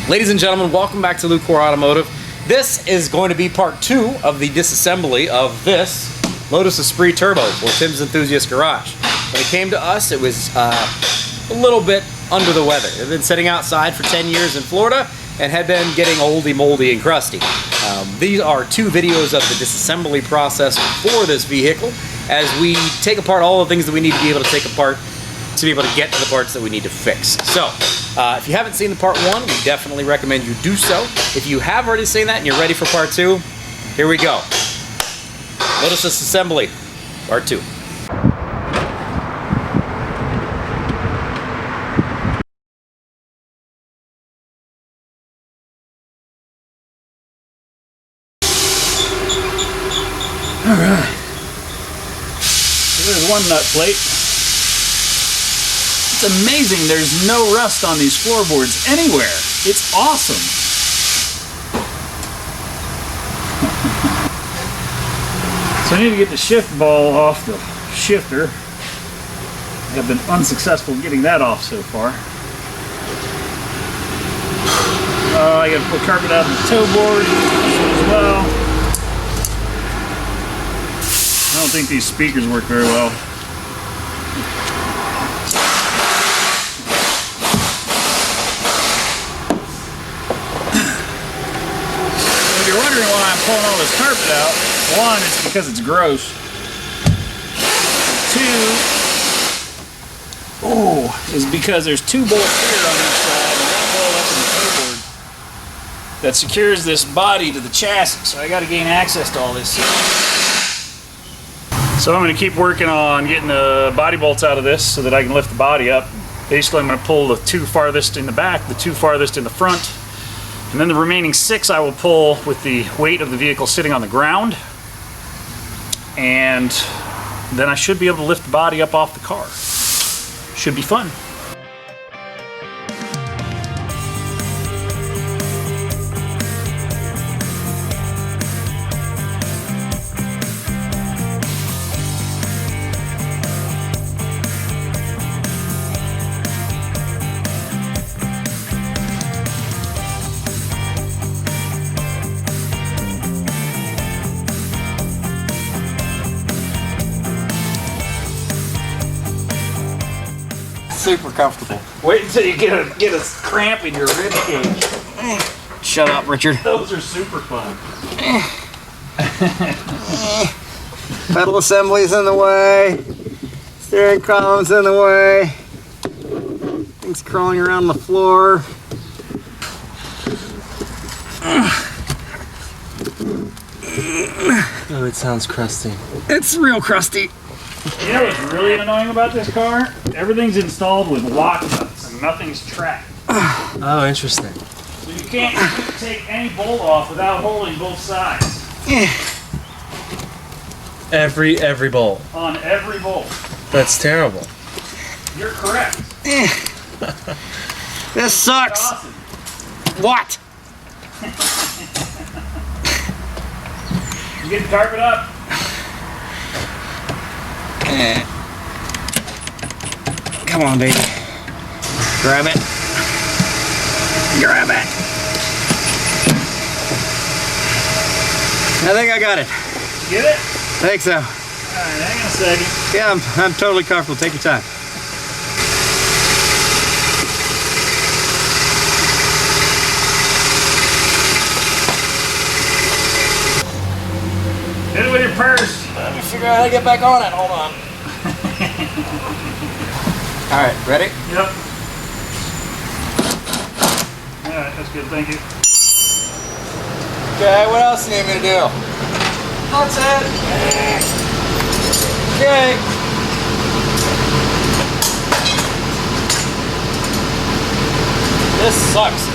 Ladies and gentlemen, welcome back to Lucore Automotive. This is going to be part 2 of the disassembly of this Lotus Esprit Turbo for Tim's Enthusiast Garage. When it came to us, it was a little bit under the weather. It had been sitting outside for 10 years in Florida and had been getting oldie, moldy, and crusty. These are 2 videos of the disassembly process for this vehicle as we take apart all the things that we need to be able to take apart to be able to get to the parts that we need to fix. So, if you haven't seen the part 1, we definitely recommend you do so. If you have already seen that and you're ready for part 2, here we go. Lotus Assembly, part 2. Alright. So there's one nut plate. It's amazing there's no rust on these floorboards anywhere. It's awesome. So I need to get the shift ball off the shifter. I've been unsuccessful getting that off so far. I gotta pull carpet out of the toe board as well. I don't think these speakers work very well. If you're wondering why I'm pulling all this carpet out, 1, it's because it's gross. 2, is because there's 2 bolts here on each side and 1 bolt up in the toe board that secures this body to the chassis. So I got to gain access to all this stuff. So I'm going to keep working on getting the body bolts out of this so that I can lift the body up. Basically, I'm going to pull the 2 farthest in the back, the 2 farthest in the front, and then the remaining 6 I will pull with the weight of the vehicle sitting on the ground. And then I should be able to lift the body up off the car. Should be fun. Super comfortable. Wait until you get a cramp in your rib cage. Shut up, Richard. Those are super fun. Pedal assembly's in the way. Steering column's in the way. Things crawling around the floor. Oh, it sounds crusty. It's real crusty. You know what's really annoying about this car? Everything's installed with lock nuts and nothing's tracked. Oh, interesting. So you can't take any bolt off without holding both sides. Every bolt. On every bolt. That's terrible. You're correct. This sucks. Awesome. What? You get the carpet up. Come on, baby. Grab it. Grab it. I think I got it. You get it? I think so. Alright, hang on a second. Yeah, I'm totally comfortable. Take your time. Hit it with your purse. Let me figure out how to get back on it. Hold on. Alright, ready? Yep. Alright, that's good, thank you. Okay, what else do you need me to do? That's it. Okay. This sucks.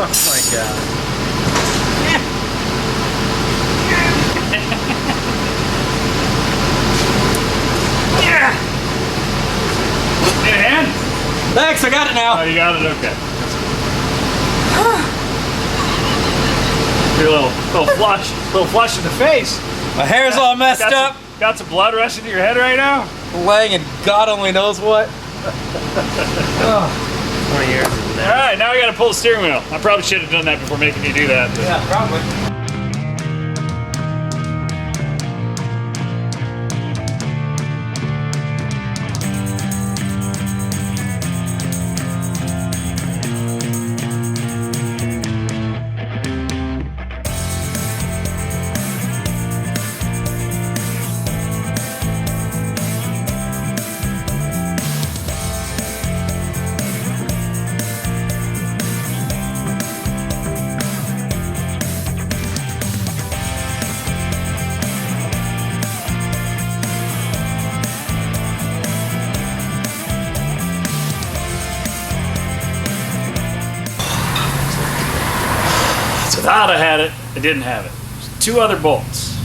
Oh my god. Need a hand? Thanks, I got it now. Oh, you got it? Okay. Your little flush in the face. My hair's all messed up. Got some blood rushing to your head right now? Laying in God only knows what. Oh, 20 years is All there. right, now I got to pull the steering wheel. I probably should have done that before making you do that. But. Yeah, probably. So thought I had it, I didn't have it. There's 2 other bolts.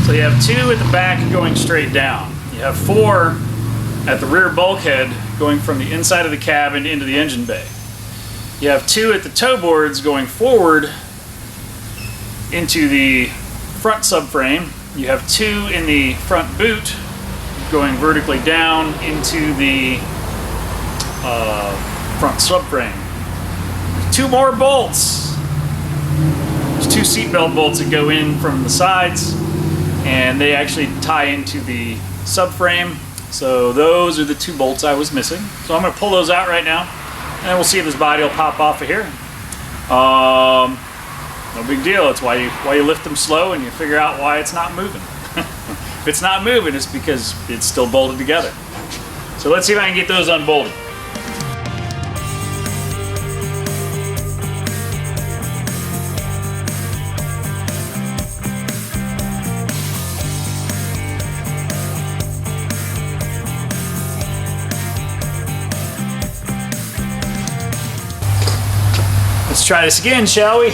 So you have 2 at the back going straight down. You have 4 at the rear bulkhead going from the inside of the cabin into the engine bay. You have 2 at the toe boards going forward into the front subframe. You have 2 in the front boot going vertically down into the front subframe. 2 more bolts. There's 2 seatbelt bolts that go in from the sides, and they actually tie into the subframe. So those are the 2 bolts I was missing. So I'm going to pull those out right now, and we'll see if this body will pop off of here. No big deal. It's why you lift them slow and you figure out why it's not moving. If it's not moving, it's because it's still bolted together. So let's see if I can get those unbolted. Let's try this again, shall we?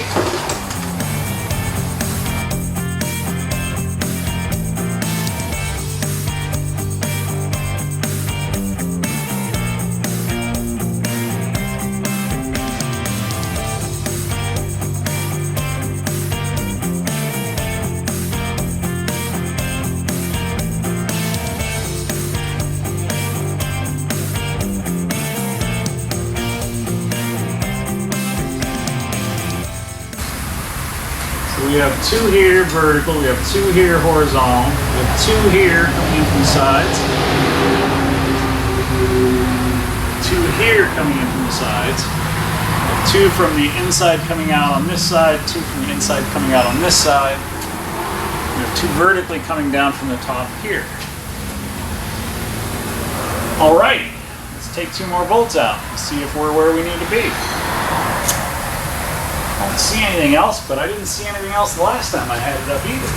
We have 2 here vertical, we have 2 here horizontal, we have 2 here coming in from the sides, 2 here coming in from the sides, 2 from the inside coming out on this side, 2 from the inside coming out on this side. We have 2 vertically coming down from the top here. Alright, let's take 2 more bolts out and see if we're where we need to be. I don't see anything else, but I didn't see anything else the last time I had it up either.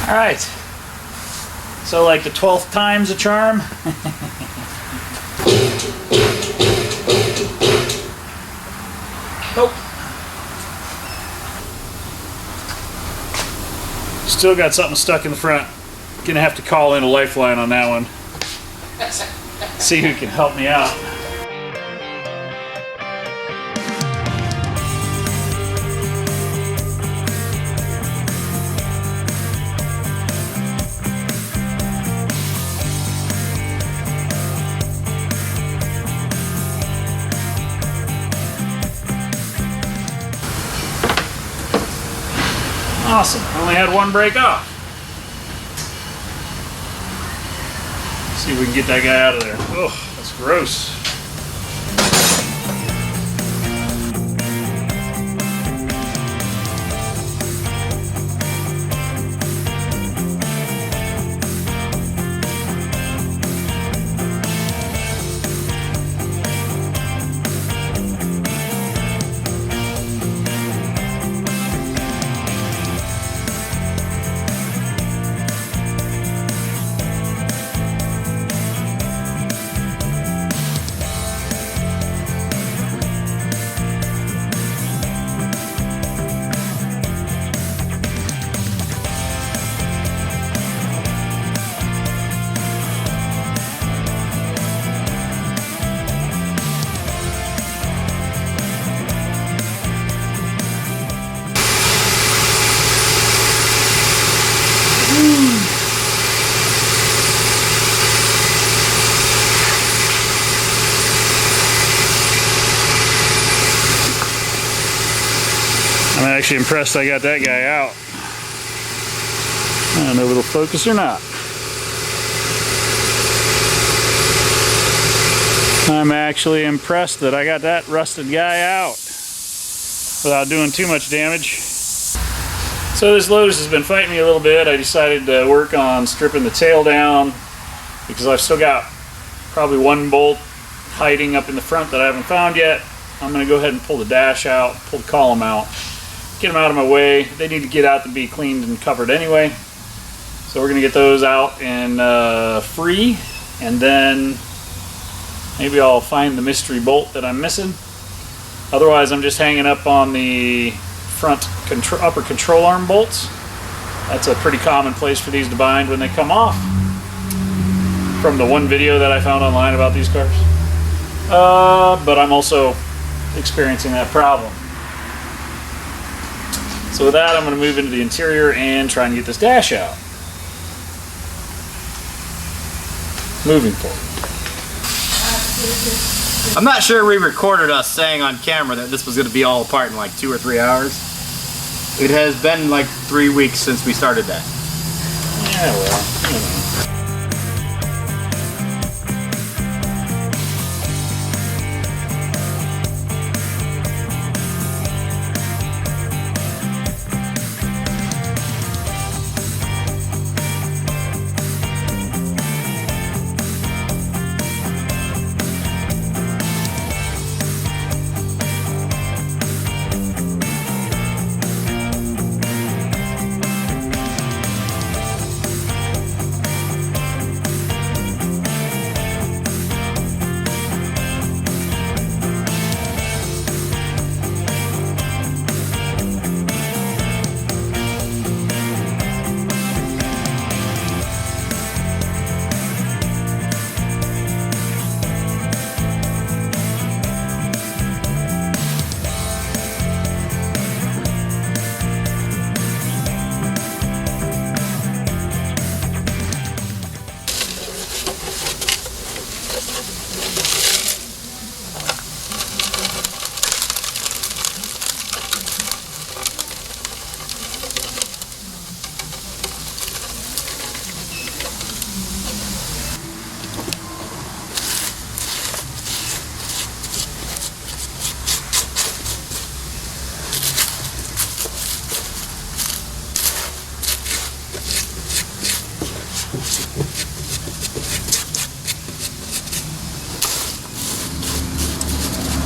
All right. So like the 12th time's a charm. Oh. Still got something stuck in the front. Gonna have to call in a lifeline on that one. See who can help me out. Awesome. Only had one break off. See if we can get that guy out of there. Oh, that's gross. I'm actually impressed I got that guy out. I don't know if it'll focus or not. I'm actually impressed that I got that rusted guy out without doing too much damage. So this Lotus has been fighting me a little bit. I decided to work on stripping the tail down because I've still got probably one bolt hiding up in the front that I haven't found yet. I'm going to go ahead and pull the dash out, pull the column out, get them out of my way. They need to get out to be cleaned and covered anyway. So we're going to get those out and free, and then maybe I'll find the mystery bolt that I'm missing. Otherwise, I'm just hanging up on the front upper control arm bolts. That's a pretty common place for these to bind when they come off, from the one video that I found online about these cars. But I'm also experiencing that problem. So with that, I'm going to move into the interior and try and get this dash out. Moving forward. I'm not sure we recorded us saying on camera that this was going to be all apart in like 2 or 3 hours. It has been like 3 weeks since we started that. Yeah, well, you know.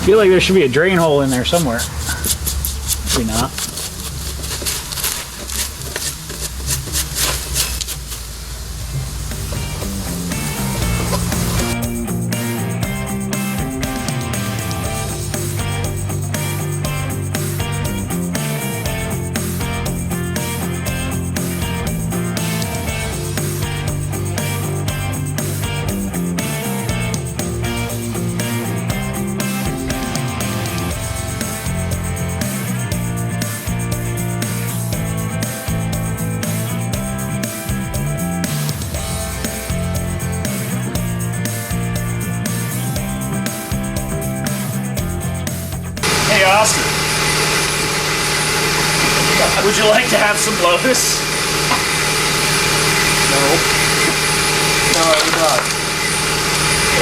I feel like there should be a drain hole in there somewhere. Maybe not. Austin, would you like to have some Lotus? No. No, I would not.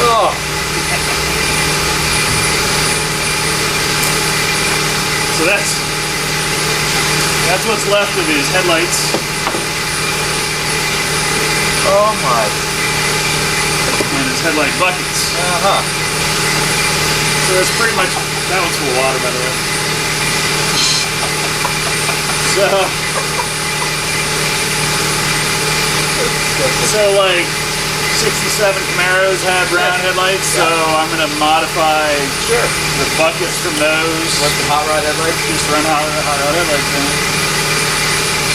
Oh. So that's what's left of his headlights. Oh my. And his headlight buckets. Uh-huh. So that's pretty much, that one's full of water, by the way. So like 67 Camaros had brown headlights, so I'm gonna modify the buckets from those. What, the hot rod headlights? Just run hot rod headlights in.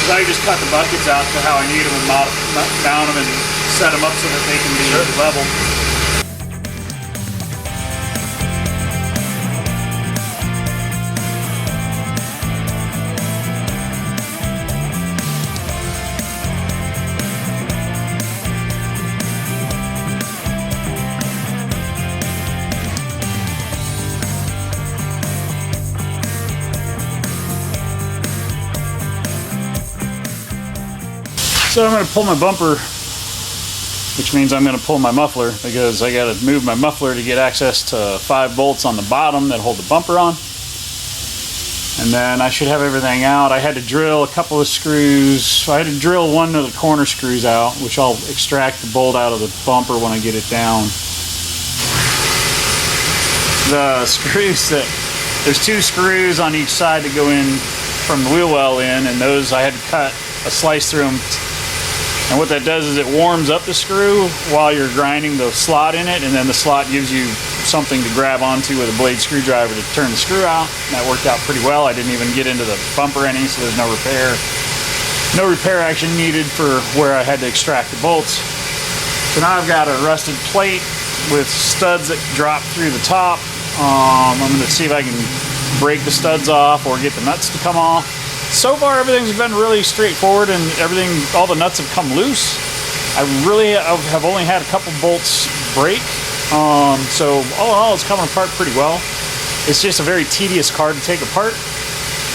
So I just cut the buckets out to how I need them and mount them and set them up so that they can be level. So I'm going to pull my bumper, which means I'm going to pull my muffler because I got to move my muffler to get access to 5 bolts on the bottom that hold the bumper on. And then I should have everything out. I had to drill a couple of screws. I had to drill one of the corner screws out, which I'll extract the bolt out of the bumper when I get it down. The screws there's 2 screws on each side to go in from the wheel well in, and those I had to cut a slice through them. And what that does is it warms up the screw while you're grinding the slot in it, and then the slot gives you something to grab onto with a blade screwdriver to turn the screw out. And that worked out pretty well. I didn't even get into the bumper any, so there's no repair. No repair action needed for where I had to extract the bolts. So now I've got a rusted plate with studs that drop through the top. I'm going to see if I can break the studs off or get the nuts to come off. So far everything's been really straightforward and all the nuts have come loose. I have only had a couple bolts break. So all in all it's coming apart pretty well. It's just a very tedious car to take apart.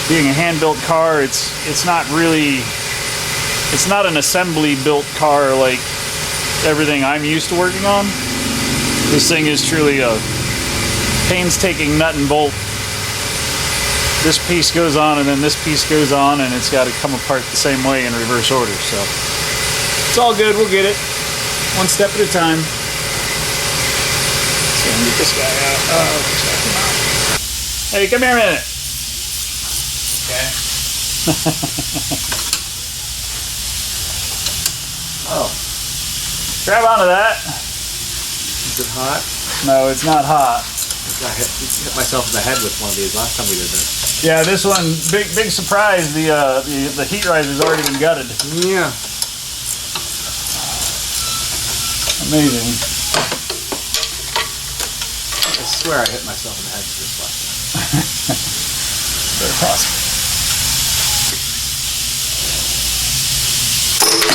Being a hand-built car, it's not an assembly built car like everything I'm used to working on. This thing is truly a painstaking nut and bolt. This piece goes on and then this piece goes on, and it's got to come apart the same way in reverse order. So it's all good, we'll get it one step at a time. So I'm gonna get this guy out. Oh, check him out. Hey, come here a minute. Okay. Oh. Grab onto that. Is it hot? No, it's not hot. I hit myself in the head with one of these last time we did this. Yeah, this one, big surprise, the heat riser's already been gutted. Yeah. Amazing. I swear I hit myself in the head with this last time. Very possible.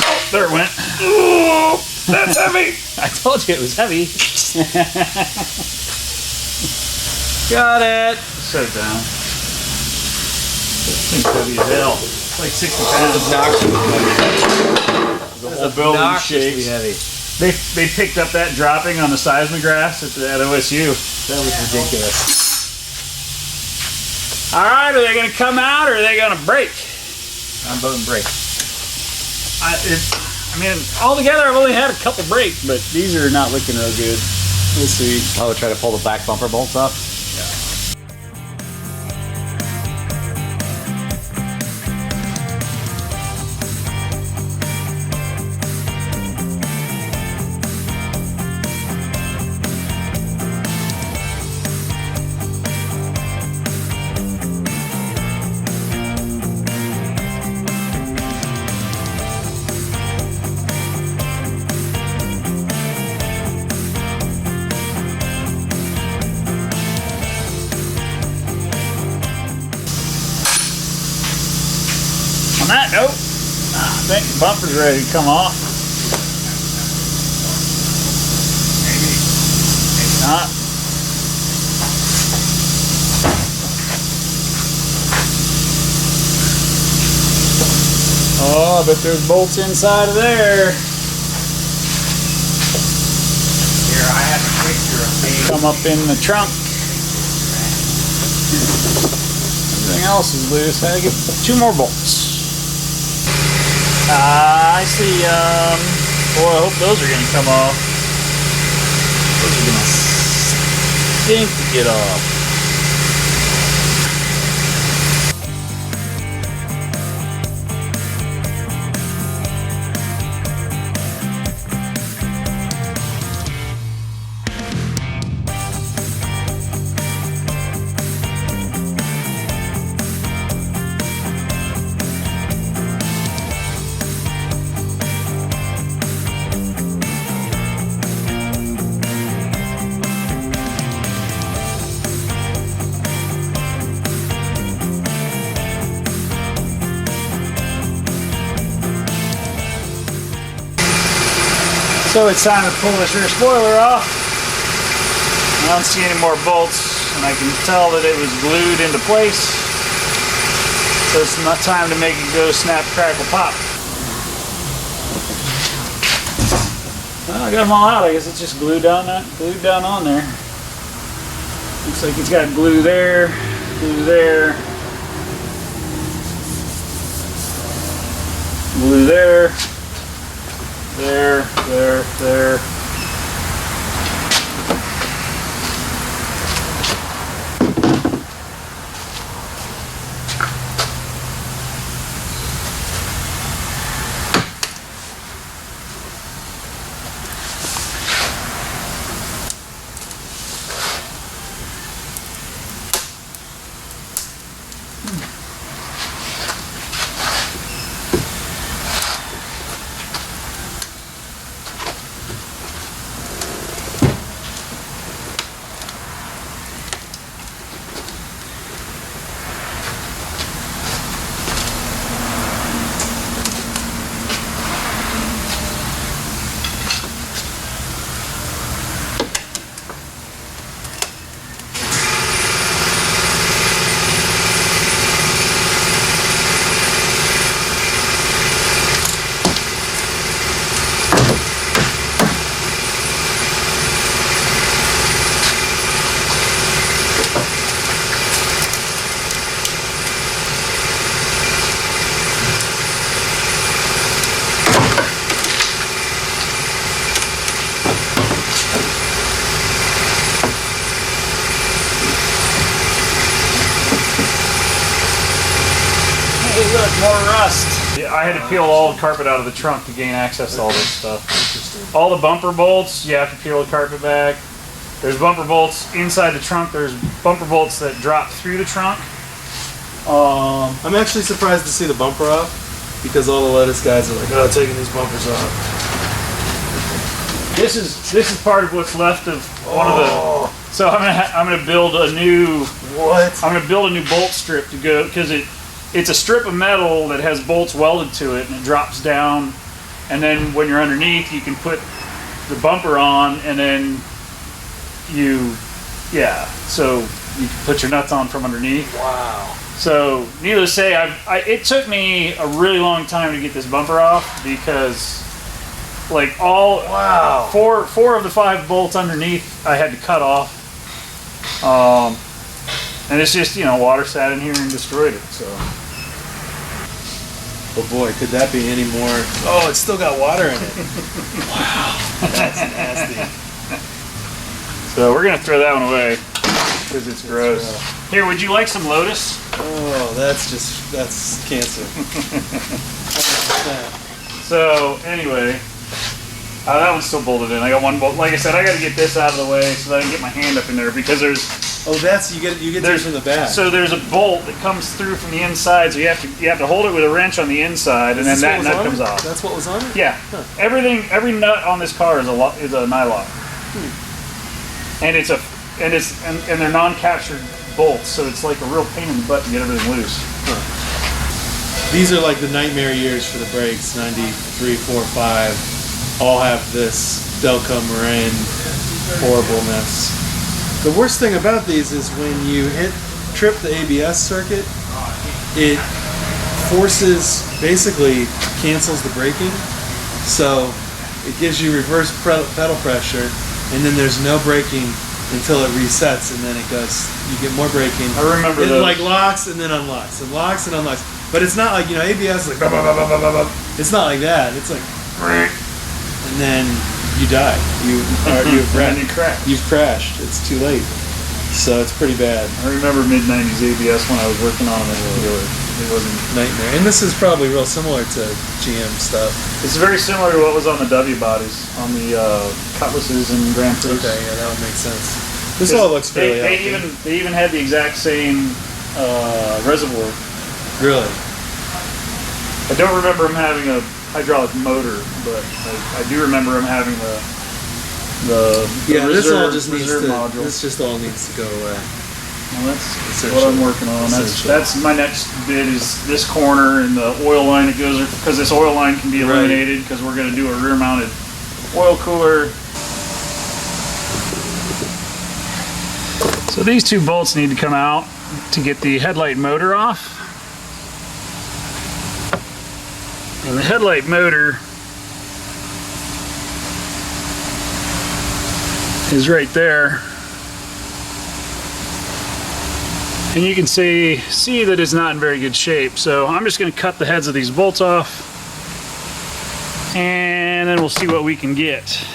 Oh, there it went. Oh, that's heavy. I told you it was heavy. Got it. Set it down. This thing's heavy as hell. It's like 60 pounds. The building shakes. Heavy. They picked up that dropping on the seismographs at OSU. That was ridiculous. All right, are they going to come out or are they going to break? I'm voting break. I mean, altogether I've only had a couple break, but these are not looking real good. We'll see. Oh, try to pull the back bumper bolts off? On that note, I think the bumper's ready to come off. Maybe not. Oh, but there's bolts inside of there. Here, I have a picture of me. Come up in the trunk. Everything else is loose. I get 2 more bolts. I see, boy, I hope those are gonna come off. Those are gonna stink to get off. So it's time to pull this rear spoiler off. I don't see any more bolts, and I can tell that it was glued into place. So it's not time to make it go snap, crackle, pop. Well, I got them all out. I guess it's just glued down on there. Looks like it's got glue there, glue there, glue there. There. Hey, look, more rust. Yeah, I had to peel all the carpet out of the trunk to gain access to all this stuff. All the bumper bolts, you have to peel the carpet back. There's bumper bolts inside the trunk. There's bumper bolts that drop through the trunk. I'm actually surprised to see the bumper off because all the Lotus guys are like, oh, taking these bumpers off. This is part of what's left of one of the. So I'm gonna build a new. What? I'm gonna build a new bolt strip to go because it's a strip of metal that has bolts welded to it and it drops down, and then when you're underneath you can put the bumper on and then so you can put your nuts on from underneath. Wow. So needless to say, it took me a really long time to get this bumper off because like four of the 5 bolts underneath I had to cut off. And it's just, water sat in here and destroyed it, so. Oh boy, could that be any more? Oh, it's still got water in it. Wow, that's nasty. So we're gonna throw that one away because it's gross. Here, would you like some Lotus? Oh, that's cancer. So anyway, that one's still bolted in. I got one bolt. Like I said, I got to get this out of the way so that I can get my hand up in there because there's. Oh, you get these from the back. So there's a bolt that comes through from the inside. So you have to hold it with a wrench on the inside, and then that nut comes off. That's what was on it. Yeah. Huh. Every nut on this car is a nylock. And they're non-captured bolts, so it's like a real pain in the butt to get everything loose. Huh. These are like the nightmare years for the brakes. 93, 4, 5, all have this Delco Marin horribleness. The worst thing about these is when you trip the ABS circuit, it forces, basically cancels the braking. So it gives you reverse pedal pressure, and then there's no braking until it resets, and then it goes, you get more braking. I remember it those. like locks and then unlocks, and locks and unlocks. But it's not like, you know, ABS is like, bah, bah, bah, bah, bah, bah, bah. It's not like that. It's like, and then you die. You've And you crash. You've crashed. It's too late. So it's pretty bad. I remember mid-90s ABS when I was working on them. It wasn't. Nightmare. And this is probably real similar to GM stuff. It's very similar to what was on the W bodies, on the Cutlasses and Grand Prix. Okay, yeah, that would make sense. This all looks fairly healthy. They even had the exact same reservoir. Really? I don't remember them having a hydraulic motor, but I do remember them having the Yeah, reserve, this all just needs reserve to. module. This just all needs to go away. Well, that's what I'm working on. That's my next bit is this corner and the oil line that goes, because this oil line can be eliminated because we're going to do a rear-mounted oil cooler. So these two bolts need to come out to get the headlight motor off. And the headlight motor is right there. And you can see that it's not in very good shape. So I'm just going to cut the heads of these bolts off, and then we'll see what we can get.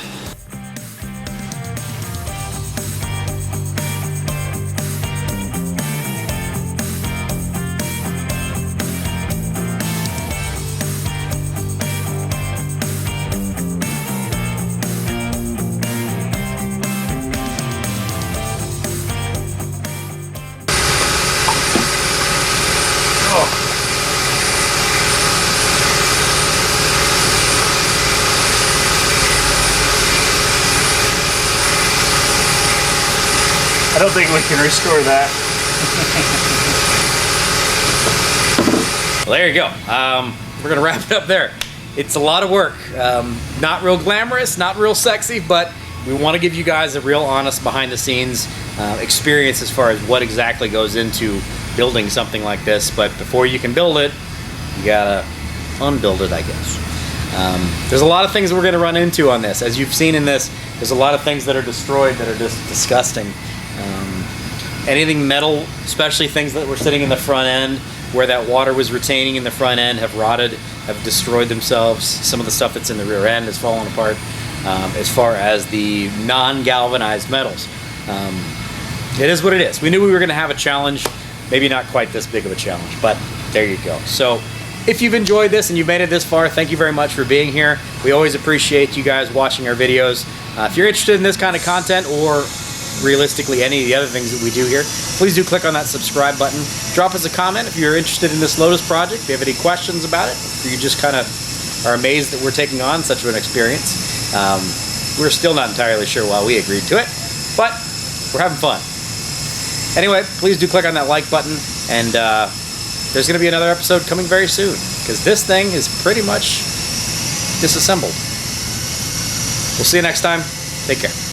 I don't think we can restore that. Well, there you go. We're gonna wrap it up there. It's a lot of work. Not real glamorous, not real sexy, but we want to give you guys a real honest behind the scenes experience as far as what exactly goes into building something like this. But before you can build it, you gotta unbuild it, I guess. There's a lot of things we're gonna run into on this. As you've seen in this, there's a lot of things that are destroyed that are just disgusting. Anything metal, especially things that were sitting in the front end where that water was retaining in the front end, have rotted, have destroyed themselves. Some of the stuff that's in the rear end has fallen apart. As far as the non-galvanized metals, it is what it is. We knew we were going to have a challenge, maybe not quite this big of a challenge, but there you go. So if you've enjoyed this and you've made it this far, thank you very much for being here. We always appreciate you guys watching our videos. If you're interested in this kind of content, or realistically any of the other things that we do here, please do click on that subscribe button. Drop us a comment if you're interested in this Lotus project, if you have any questions about it, if you just kind of are amazed that we're taking on such an experience. We're still not entirely sure why we agreed to it, but we're having fun. Anyway, please do click on that like button, and there's going to be another episode coming very soon, because this thing is pretty much disassembled. We'll see you next time. Take care.